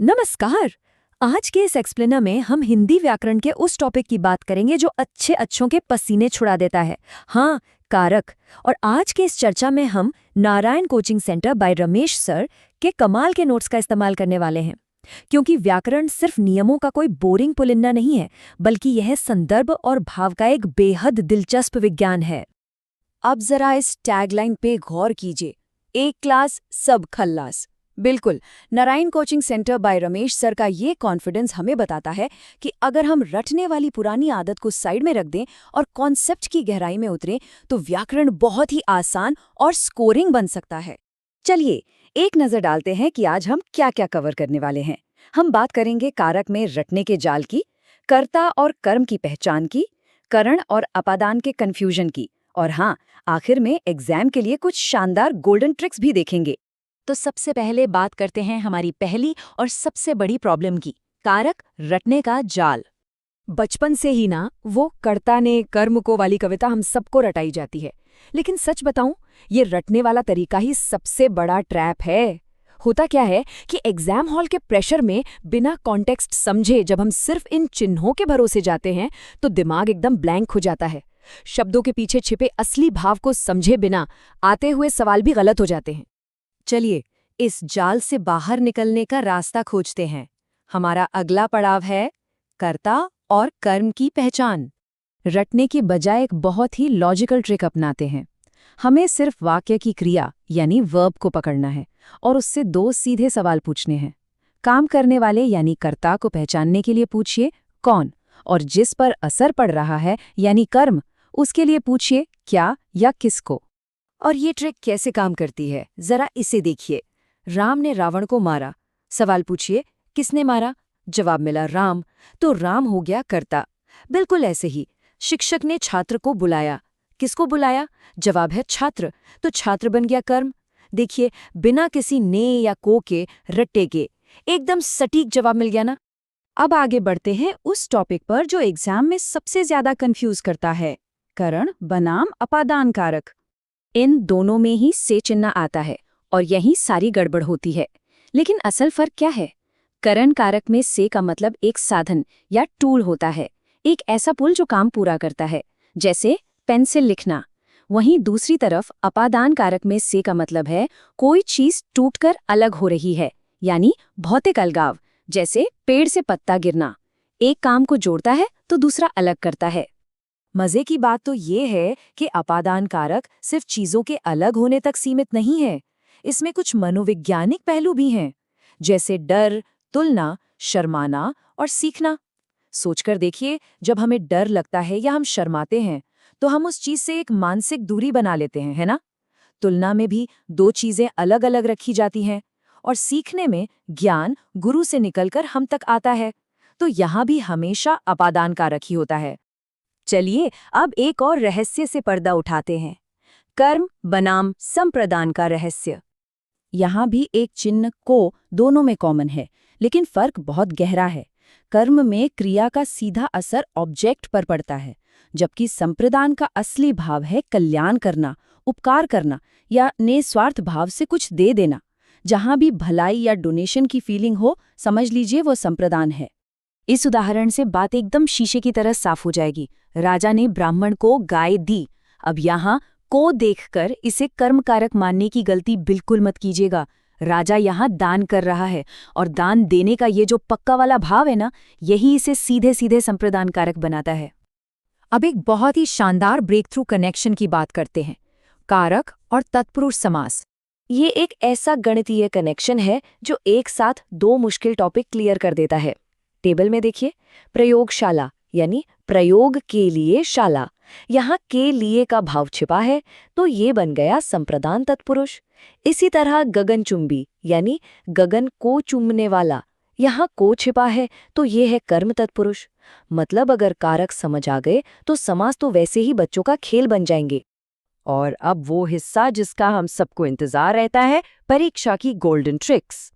नमस्कार। आज के इस एक्सप्लेनर में हम हिंदी व्याकरण के उस टॉपिक की बात करेंगे जो अच्छे अच्छों के पसीने छुड़ा देता है। हाँ, कारक। और आज के इस चर्चा में हम Narayan coaching centre by Ramesh sir के कमाल के नोट्स का इस्तेमाल करने वाले हैं, क्योंकि व्याकरण सिर्फ नियमों का कोई बोरिंग पुलिंदा नहीं है, बल्कि यह संदर्भ और भाव का एक बेहद दिलचस्प विज्ञान है। अब जरा इस टैगलाइन पे गौर कीजिए, एक क्लास सब खल्लास। बिल्कुल, Narayan coaching centre by Ramesh sir का ये कॉन्फिडेंस हमें बताता है कि अगर हम रटने वाली पुरानी आदत को साइड में रख दें और कॉन्सेप्ट की गहराई में उतरें तो व्याकरण बहुत ही आसान और स्कोरिंग बन सकता है। चलिए एक नजर डालते हैं कि आज हम क्या क्या कवर करने वाले हैं। हम बात करेंगे कारक में रटने के जाल की, कर्ता और कर्म की पहचान की, करण और अपादान के कन्फ्यूजन की, और हाँ, आखिर में एग्जाम के लिए कुछ शानदार गोल्डन ट्रिक्स भी देखेंगे। तो सबसे पहले बात करते हैं हमारी पहली और सबसे बड़ी प्रॉब्लम की, कारक रटने का जाल। बचपन से ही ना वो कर्ता ने कर्म को वाली कविता हम सबको रटाई जाती है, लेकिन सच बताऊं, ये रटने वाला तरीका ही सबसे बड़ा ट्रैप है। होता क्या है कि एग्जाम हॉल के प्रेशर में बिना कॉन्टेक्स्ट समझे जब हम सिर्फ इन चिन्हों के भरोसे जाते हैं तो दिमाग एकदम ब्लैंक हो जाता है। शब्दों के पीछे छिपे असली भाव को समझे बिना आते हुए सवाल भी गलत हो जाते हैं। चलिए इस जाल से बाहर निकलने का रास्ता खोजते हैं। हमारा अगला पड़ाव है कर्ता और कर्म की पहचान। रटने की बजाय एक बहुत ही लॉजिकल ट्रिक अपनाते हैं। हमें सिर्फ वाक्य की क्रिया यानी वर्ब को पकड़ना है और उससे दो सीधे सवाल पूछने हैं। काम करने वाले यानी कर्ता को पहचानने के लिए पूछिए कौन, और जिस पर असर पड़ रहा है यानी कर्म, उसके लिए पूछिए क्या या किसको। और ये ट्रिक कैसे काम करती है, जरा इसे देखिए। राम ने रावण को मारा, सवाल पूछिए किसने मारा, जवाब मिला राम, तो राम हो गया कर्ता। बिल्कुल ऐसे ही शिक्षक ने छात्र को बुलाया, किसको बुलाया, जवाब है छात्र, तो छात्र बन गया कर्म। देखिए, बिना किसी ने या को के, रट्टे के, एकदम सटीक जवाब मिल गया ना। अब आगे बढ़ते हैं उस टॉपिक पर जो एग्जाम में सबसे ज्यादा कंफ्यूज करता है, करण बनाम अपादान कारक। इन दोनों में ही से चिन्ह आता है और यही सारी गड़बड़ होती है। लेकिन असल फर्क क्या है? करण कारक में से का मतलब एक साधन या टूल होता है, एक ऐसा पुल जो काम पूरा करता है, जैसे पेंसिल लिखना। वहीं दूसरी तरफ अपादान कारक में से का मतलब है कोई चीज टूटकर अलग हो रही है, यानी भौतिक अलगाव, जैसे पेड़ से पत्ता गिरना। एक काम को जोड़ता है तो दूसरा अलग करता है। मजे की बात तो ये है कि अपादान कारक सिर्फ चीजों के अलग होने तक सीमित नहीं है, इसमें कुछ मनोवैज्ञानिक पहलू भी हैं, जैसे डर, तुलना, शर्माना और सीखना। सोचकर देखिए, जब हमें डर लगता है या हम शर्माते हैं तो हम उस चीज से एक मानसिक दूरी बना लेते हैं, है ना? तुलना में भी दो चीजें अलग अलग रखी जाती हैं, और सीखने में ज्ञान गुरु से निकलकर हम तक आता है, तो यहाँ भी हमेशा अपादान कारक ही होता है। चलिए अब एक और रहस्य से पर्दा उठाते हैं, कर्म बनाम संप्रदान का रहस्य। यहाँ भी एक चिन्ह को दोनों में कॉमन है, लेकिन फर्क बहुत गहरा है। कर्म में क्रिया का सीधा असर ऑब्जेक्ट पर पड़ता है, जबकि संप्रदान का असली भाव है कल्याण करना, उपकार करना या निस्वार्थ भाव से कुछ दे देना। जहाँ भी भलाई या डोनेशन की फीलिंग हो, समझ लीजिए वो संप्रदान है। इस उदाहरण से बात एकदम शीशे की तरह साफ हो जाएगी। राजा ने ब्राह्मण को गाय दी। अब यहाँ को देखकर इसे कर्मकारक मानने की गलती बिल्कुल मत कीजिएगा। राजा यहाँ दान कर रहा है, और दान देने का ये जो पक्का वाला भाव है ना, यही इसे सीधे सीधे संप्रदान कारक बनाता है। अब एक बहुत ही शानदार ब्रेक थ्रू कनेक्शन की बात करते हैं, कारक और तत्पुरुष समास। ये एक ऐसा गणितीय कनेक्शन है जो एक साथ दो मुश्किल टॉपिक क्लियर कर देता है। टेबल में देखिए, प्रयोगशाला यानी प्रयोग के लिए शाला, यहाँ के लिए का भाव छिपा है तो ये बन गया संप्रदान तत्पुरुष। इसी तरह गगनचुंबी यानी गगन को चुम्बने वाला, यहाँ को छिपा है तो ये है कर्म तत्पुरुष। मतलब अगर कारक समझ आ गए तो समास तो वैसे ही बच्चों का खेल बन जाएंगे। और अब वो हिस्सा जिसका हम सबको इंतजार रहता है, परीक्षा की गोल्डन ट्रिक्स।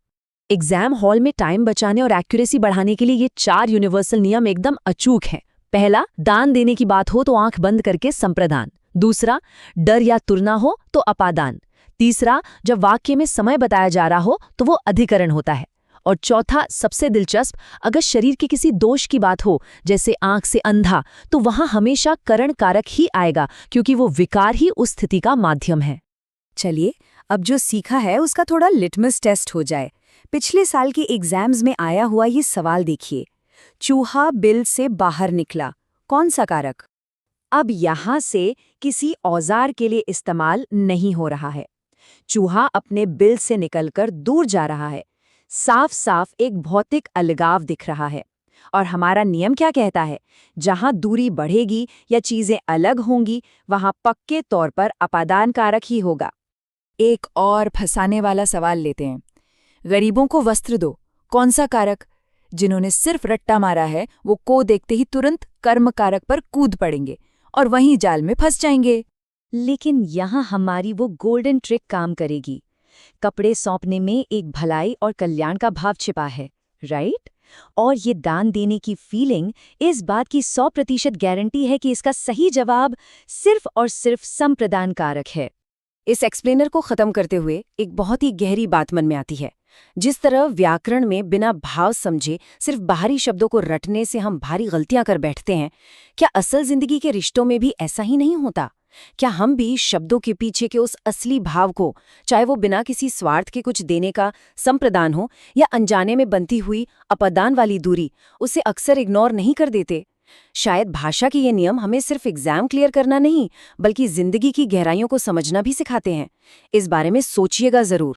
एग्जाम हॉल में टाइम बचाने और एक्यूरेसी बढ़ाने के लिए ये 4 यूनिवर्सल नियम एकदम अचूक हैं। पहला, दान देने की बात हो तो आंख बंद करके संप्रदान। दूसरा, डर या तुलना हो तो अपादान। तीसरा, जब वाक्य में समय बताया जा रहा हो तो वो अधिकरण होता है। और चौथा सबसे दिलचस्प, अगर शरीर के किसी दोष की बात हो, जैसे आंख से अंधा, तो वहां हमेशा करण कारक ही आएगा, क्योंकि वो विकार ही उस स्थिति का माध्यम है। चलिए, अब जो सीखा है उसका थोड़ा लिटमस टेस्ट हो जाए। पिछले साल के एग्जाम्स में आया हुआ ये सवाल देखिए, चूहा बिल से बाहर निकला, कौन सा कारक? अब यहां से किसी औजार के लिए इस्तेमाल नहीं हो रहा है। चूहा अपने बिल से निकलकर दूर जा रहा है। साफ साफ एक भौतिक अलगाव दिख रहा है। और हमारा नियम क्या कहता है? जहां दूरी बढ़ेगी या चीजें अलग होंगी, वहां पक्के तौर पर अपादान कारक ही होगा। एक और फंसाने वाला सवाल लेते हैं। गरीबों को वस्त्र दो, कौन सा कारक? जिन्होंने सिर्फ रट्टा मारा है वो को देखते ही तुरंत कर्म कारक पर कूद पड़ेंगे और वहीं जाल में फंस जाएंगे। लेकिन यहाँ हमारी वो गोल्डन ट्रिक काम करेगी। कपड़े सौंपने में एक भलाई और कल्याण का भाव छिपा है, राइट? और ये दान देने की फीलिंग इस बात की 100% गारंटी है कि इसका सही जवाब सिर्फ और सिर्फ संप्रदान कारक है। इस एक्सप्लेनर को खत्म करते हुए एक बहुत ही गहरी बात मन में आती है। जिस तरह व्याकरण में बिना भाव समझे सिर्फ बाहरी शब्दों को रटने से हम भारी गलतियां कर बैठते हैं, क्या असल जिंदगी के रिश्तों में भी ऐसा ही नहीं होता? क्या हम भी शब्दों के पीछे के उस असली भाव को, चाहे वो बिना किसी स्वार्थ के कुछ देने का संप्रदान हो या अनजाने में बनती हुई अपदान वाली दूरी, उसे अक्सर इग्नोर नहीं कर देते? शायद भाषा के ये नियम हमें सिर्फ एग्जाम क्लियर करना नहीं, बल्कि जिंदगी की गहराइयों को समझना भी सिखाते हैं। इस बारे में सोचिएगा जरूर।